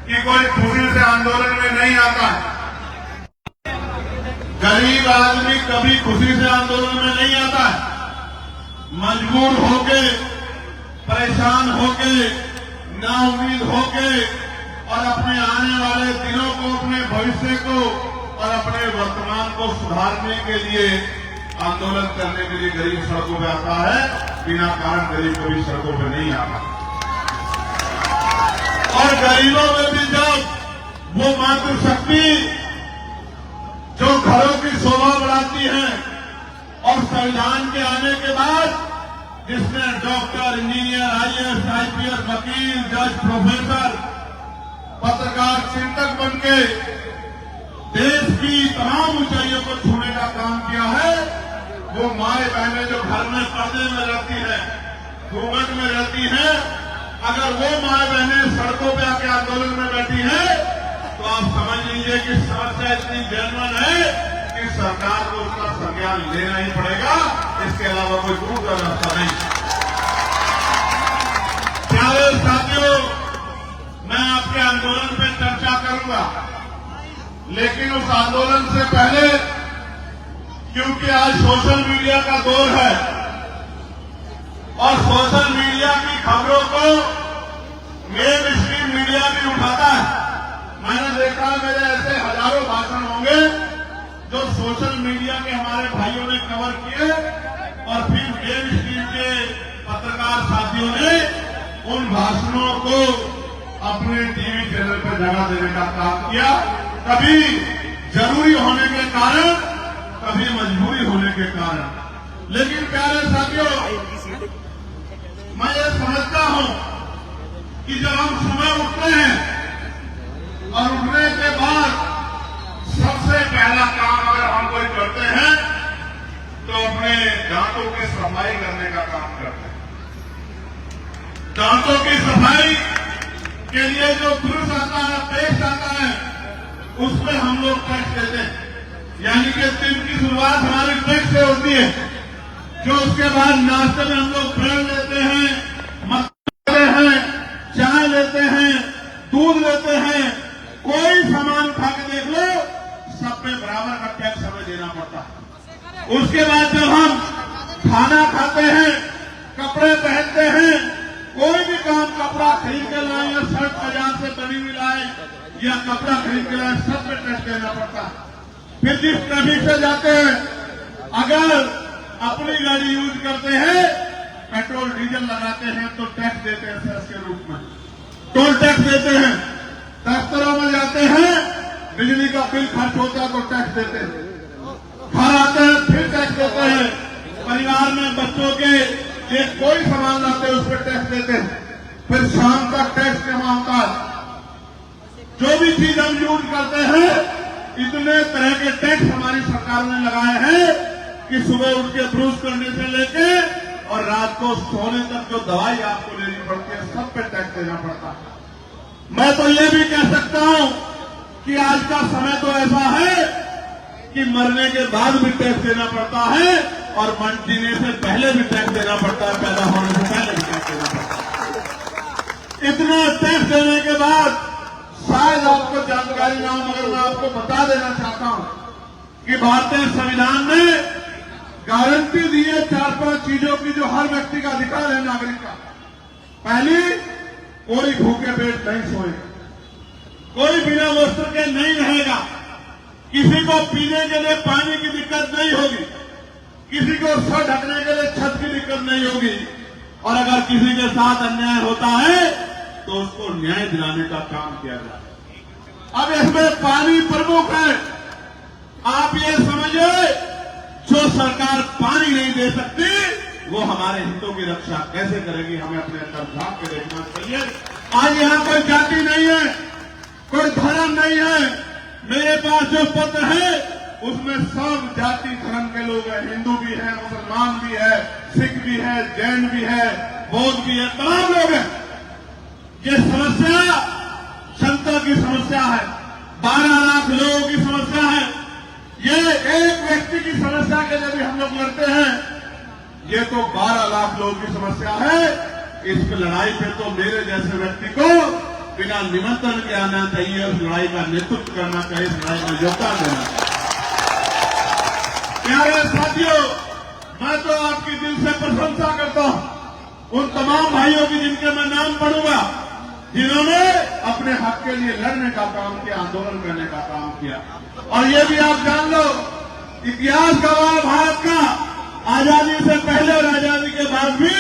कि कोई खुशी से आंदोलन में नहीं आता है। गरीब आदमी कभी खुशी से आंदोलन में नहीं आता है। मजबूर होके, परेशान होके, नाउम्मीद होके और अपने आने वाले दिनों को, अपने भविष्य को और अपने वर्तमान को सुधारने के लिए आंदोलन करने के लिए गरीब सड़कों पे आता है। बिना कारण गरीब कभी सड़कों पे नहीं आता। और गरीबों में भी जब वो मातृशक्ति जो घरों की शोभा बढ़ाती है और संविधान के आने के बाद जिसने डॉक्टर, इंजीनियर, आईएएस, आईपीएस, वकील, जज, प्रोफेसर, पत्रकार, चिंतक बनके देश की तमाम ऊंचाइयों को छूने का काम किया है, वो माए बहनें जो घर में पर्दे में रहती हैं, घूंघट में रहती हैं, अगर वो माए बहनें सड़कों पे आके आंदोलन में बैठी हैं तो आप समझ लीजिए कि समस्या इतनी जेन्युइन है कि सरकार को उसका संज्ञान लेना ही पड़ेगा। इसके अलावा कोई दूसरा रास्ता नहीं। प्यारे साथियों, मैं आपके आंदोलन पे चर्चा करूंगा, लेकिन उस आंदोलन से पहले, क्योंकि आज सोशल मीडिया का दौर है और सोशल मीडिया की खबरों को मेन स्ट्रीम मीडिया भी उठाता है। मैंने देखा मेरे ऐसे हजारों भाषण होंगे जो सोशल मीडिया के हमारे भाइयों ने कवर किए और फिर मेन स्ट्रीम के पत्रकार साथियों ने उन भाषणों को अपने टीवी चैनल पर जगह देने का काम किया। कभी जरूरी होने के कारण, कभी मजबूरी होने के कारण। लेकिन प्यारे साथियों, मैं ये समझता हूं कि जब हम सुबह उठते हैं और उठने के बाद सबसे पहला काम अगर हम कोई करते हैं तो अपने दांतों की सफाई करने का काम करते हैं। दांतों की सफाई के लिए जो ब्रश आता है, पेस्ट आता है, उसमें हम लोग टैक्स देते हैं। यानी कि दिन की शुरुआत हमारी टैक्स से होती है, जो उसके बाद नाश्ते में हम लोग ब्रेड लेते हैं, मक्खन लेते हैं, चाय लेते हैं, दूध लेते हैं। कोई सामान खा के देख लो, सब पे बराबर का टैक्स हमें देना पड़ता है। उसके बाद जब हम खाना खाते हैं, कपड़े पहनते हैं, कोई भी काम, कपड़ा खरीद के लाए या शर्ट बाजार से बनी हुई लाए या कपड़ा खरीद के लाए, सब पे टैक्स देना पड़ता है। फिर जिस ट्रैफिक से जाते हैं, अगर अपनी गाड़ी यूज करते हैं, पेट्रोल डीजल लगाते हैं तो टैक्स देते हैं सेस के रूप में, टोल टैक्स देते हैं। दफ्तरों में जाते हैं, बिजली का बिल खर्च होता है तो टैक्स देते हैं। घर आते हैं फिर टैक्स देते हैं। परिवार में बच्चों के लिए कोई सामान लाते हैं उस पर टैक्स देते हैं। फिर शाम तक टैक्स जमा होता है। जो भी चीज हम यूज करते हैं, इतने तरह के टैक्स हमारी सरकार ने लगाए हैं कि सुबह उठ के ब्रश करने से लेके और रात को सोने तक जो दवाई आपको लेनी पड़ती है, सब पे टैक्स देना पड़ता है। मैं तो ये भी कह सकता हूं कि आज का समय तो ऐसा है कि मरने के बाद भी टैक्स देना पड़ता है और जीने से पहले भी टैक्स देना पड़ता है, पैदा होने से पहले भी टैक्स देना पड़ता है। इतना टैक्स देने के बाद शायद आपको जानकारी ना हो, मगर मैं आपको बता देना चाहता हूं कि भारतीय संविधान ने गारंटी दी है 4-5 चीजों की जो हर व्यक्ति का अधिकार है, नागरिक का। पहली, कोई भूखे पेट नहीं सोएगा, कोई बिना वस्त्र के नहीं रहेगा, किसी को पीने के लिए पानी की दिक्कत नहीं होगी, किसी को सर ढकने के लिए छत की दिक्कत नहीं होगी, और अगर किसी के साथ अन्याय होता है तो उसको न्याय दिलाने का काम किया जाए। अब इसमें पानी प्रमुख है। आप ये समझिए, जो सरकार पानी नहीं दे सकती वो हमारे हितों की रक्षा कैसे करेगी, हमें अपने अंदर झांक के देखना चाहिए। आज यहाँ कोई जाति नहीं है, कोई धर्म नहीं है। मेरे पास जो पत्र है उसमें सब जाति धर्म के लोग हैं। हिंदू भी है, मुसलमान भी है, सिख भी है, जैन भी है, बौद्ध भी है, तमाम लोग हैं। ये समस्या जनता की समस्या है, 12 लाख लोगों की समस्या है। ये एक व्यक्ति की समस्या के लिए भी हम लोग लड़ते हैं, ये तो 12 लाख लोगों की समस्या है। इस लड़ाई पे तो मेरे जैसे व्यक्ति को बिना निमंत्रण के आना चाहिए, उस लड़ाई का नेतृत्व करना चाहिए, इस लड़ाई में योगदान देना चाहिए। प्यारे साथियों, मैं तो आपकी दिल से प्रशंसा करता हूं उन तमाम भाइयों की जिनके मैं नाम पढ़ूंगा, जिन्होंने अपने हक के लिए लड़ने का काम किया, आंदोलन करने का काम किया। और ये भी आप जान लो, इतिहास गवाह भारत का आजादी से पहले और आजादी के बाद भी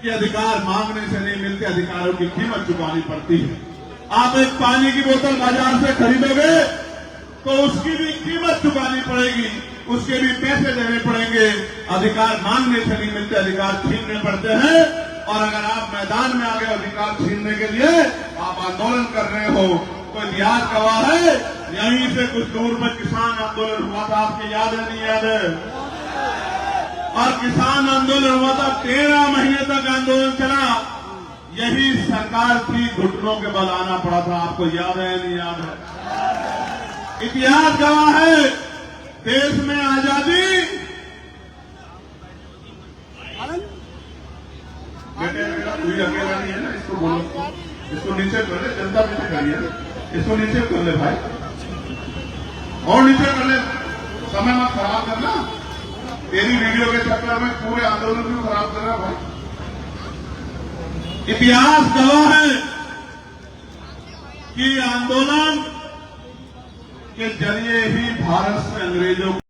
कि अधिकार मांगने से नहीं मिलते, अधिकारों की कीमत चुकानी पड़ती है। आप एक पानी की बोतल बाजार से खरीदोगे तो उसकी भी कीमत चुकानी पड़ेगी, उसके भी पैसे देने पड़ेंगे। अधिकार मांगने से नहीं मिलते, अधिकार छीनने पड़ते हैं। और अगर आप मैदान में आ गए अधिकार छीनने के लिए, आप आंदोलन कर रहे हो, तो इतिहास गवाह है, यहीं से कुछ दूर में किसान आंदोलन हुआ था, आपको याद है नहीं याद है? और किसान आंदोलन हुआ था, 13 महीने तक आंदोलन चला, यही सरकार थी, घुटनों के बल आना पड़ा था, आपको याद है नहीं याद है? इतिहास गवाह है, देश में आजादी बेटे कोई अकेला नहीं है ना, इसको बोलो, इसको नीचे कर ले, जनता नीचे करिए, इसको नीचे कर ले भाई, और नीचे कर ले, समय मत खराब करना। तेरी वीडियो के चक्कर में पूरे आंदोलन को खराब कर रहा भाई। इतिहास गवाह है कि आंदोलन के जरिए ही भारत से अंग्रेजों